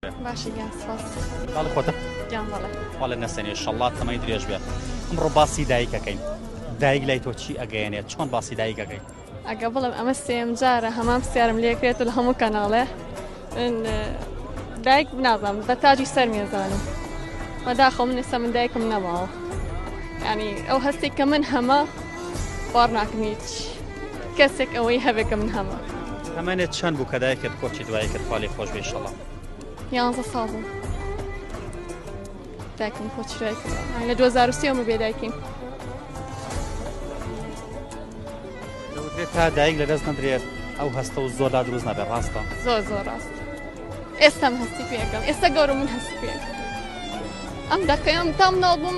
باشی گیان سپاس باڵی خۆتە گیان بەڵێ واڵە نەسێنێ شەڵڵا تەمەی درێژ بێت ئەمڕۆ باسی دایکەکەین دایک لای تۆ چی ئەگەیەنێت چۆن باسی دایکەکەی ئەگە بڵم ئەمە سێم جارە هەمام پرسیارم لێکرێت و لە هەموو کەناڵێ دایک نازانم بە تاجی سەر مێزانم بەداخۆ من ئێستا من دایکم نەماوە ینی ئەو هەستی کە من هەمە بار ناکەم هیچ کەسێک ئەوەی هەبێکە من هەمە ئەمانێت چەند بوو کە دایکت کۆچی دوایەکەت خاڵی خۆش بێ شەڵڵا 11 ساڵ بوو دایکم کۆچرای لە 2030 بێ دایکیم دەوترێت تا دایک لە دەست نەدرێت ئەو هەستە و زۆردا دروست نەبێت ڕاستە زۆر زۆر ڕاست ئێستام هەستی پێەکەم ئێستا گەورە من هەستی پێەکەم ئەم دەکەم تام ناڵبووم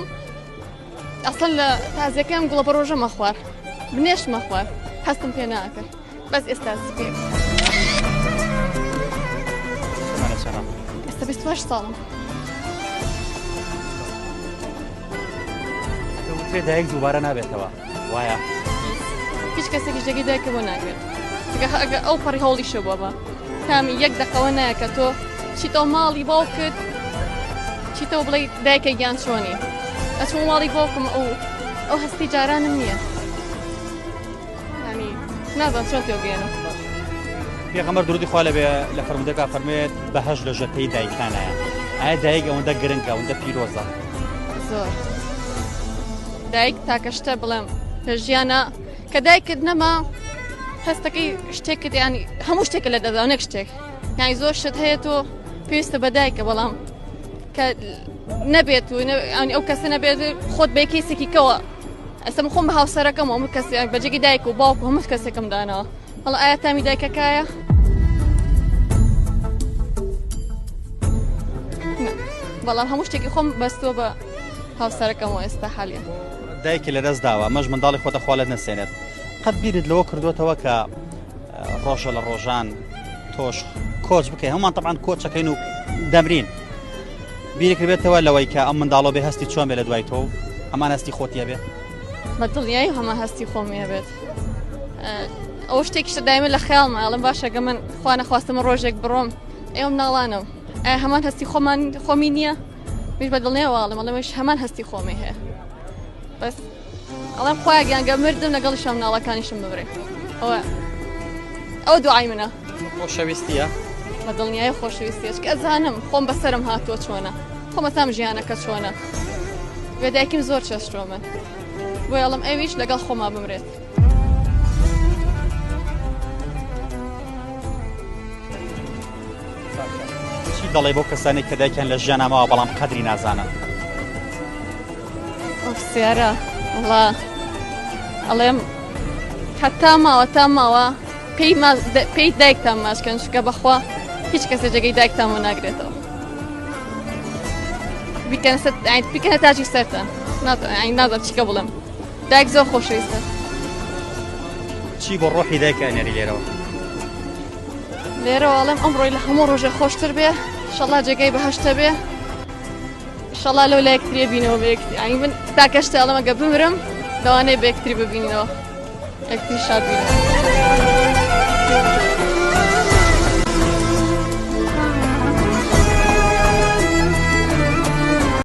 ئەسڵ لە تازیەکەم گوڵە بە ڕۆژە مەخوار بنێش مەخوار هەستم پێ ناکرد بەس ئێستا هەستی پێەکەم ئێستا 28 ساڵم دەوترێت دایک دووبارە نابێتەوە وایە هیچ کەسێکی جێگەی دایکە بۆ ناگرێت ئەگە ئەو پەڕی هەوڵیشە بووە بە تامی یەک دەقەوە نایە کە تۆ چیتەوە ماڵی باو کرد چیتەوە بڵێ دایکە گیان چۆنی ئەچوو ماڵی باوکم ئەو هەستی جارانم نییە ینی نازان چۆن تێگەێنم پێغەمبەر درودی خوا لەبێ لە فەرمودەکە فەرمێت بەهەش لە ژەپەی دایکانایە ئایا دایک ئەوەندە گرنگە ئەوەندە پیرۆزە زۆر دایک تاکەشتە بڵێم لە ژیانە کە دایکت نەما هەستەکەی شتێکت ینی هەموو شتێکە لە دەداونێک شتێک یانی زۆر شت هەیە تۆ پێویستە بە دایکە بەڵام کە نەبێت و ئەو کەسە نەبێت خۆت بە کەسێکی کەوە ئەسم خۆم بە هاوسەرەکەم هەموو کەسێک بەجێگی دایک و باوک و هەموو کەسێکم دانەوە هەڵ ئایا تامی دایکەکایە بەڵام هەموو شتێکی خۆم بەستووە بە هاوسەرەکەمەوە ئێستا حالیە دایکی لە دەست داوە مەژ منداڵی خۆتە خۆلت نەسێنێت قەت بیرت لەوە کردوێتەوە کە ڕۆژە لە ڕۆژان تۆش کۆچ بکەی هەمومان تەعاان کۆچەکەین و دەمرین بیرێکی بێتەوە لەوەی کە ئەم منداڵۆ بێ هەستی چۆن بێ لە دوای تۆ ئەمان هەستی خۆتیە بێت بە دڵنیایی هەمە هەستی خۆمیە بێت ئەو شتێکیشتە دایمە لە خەیاڵمە ئەڵم باشەگە من خوا نەخواستم ڕۆژێک بڕۆم ئێوەم ناڵانم ئایا هەمان هەستی خۆمی نییە میش بە دڵنیەوەڵم ئەڵمەش هەمان هەستی خۆمی هەیە بەس ئەڵم خۆیان گیانگە مردم لەگەڵیشم ناڵەکانیشم ببرێ ئەو دوعای منە خۆشەویستیە بە دڵنیای خۆشەویستیش کە ئەزانم خۆم بەسرم هاتووە چۆنە خۆمەتام ژیانەکە چۆنە وێدایکیم زۆر چەشتۆ من بۆ ئەڵم ئەویش لەگەڵ خۆما بمرێت چی دەڵێ بۆ کەسانێک کە دایکیان لە ژیاناماوە بەڵام قەدری نازانن ئۆفسیارە وڵا ئەڵێم حتا ماوە تا ماوە پێی دایکتان ماشکەن چکە بەخوا هیچ کەسێ جێگەی دایکتانەوە ناگرێتەوە بیکەنە تاجی سەرتان نازانم چیکە بڵێم دایک زۆر خۆشەویستە چی بۆ ڕۆحی دایکە ئەنێری لێرەوە لێرەوە ئەڵێم ئەمڕۆی لە هەموو ڕۆژێ خۆشتر بێ شەڵا جێگەی بەهەشتە بێ شەڵا لەو لایەکتریە بینەوە بەیەکتری ئەنی من تاکەشتە ئەڵەمە گە بمرم لەوانەیە بەیەکتری ببینەوە یەکتری شاد بینەوە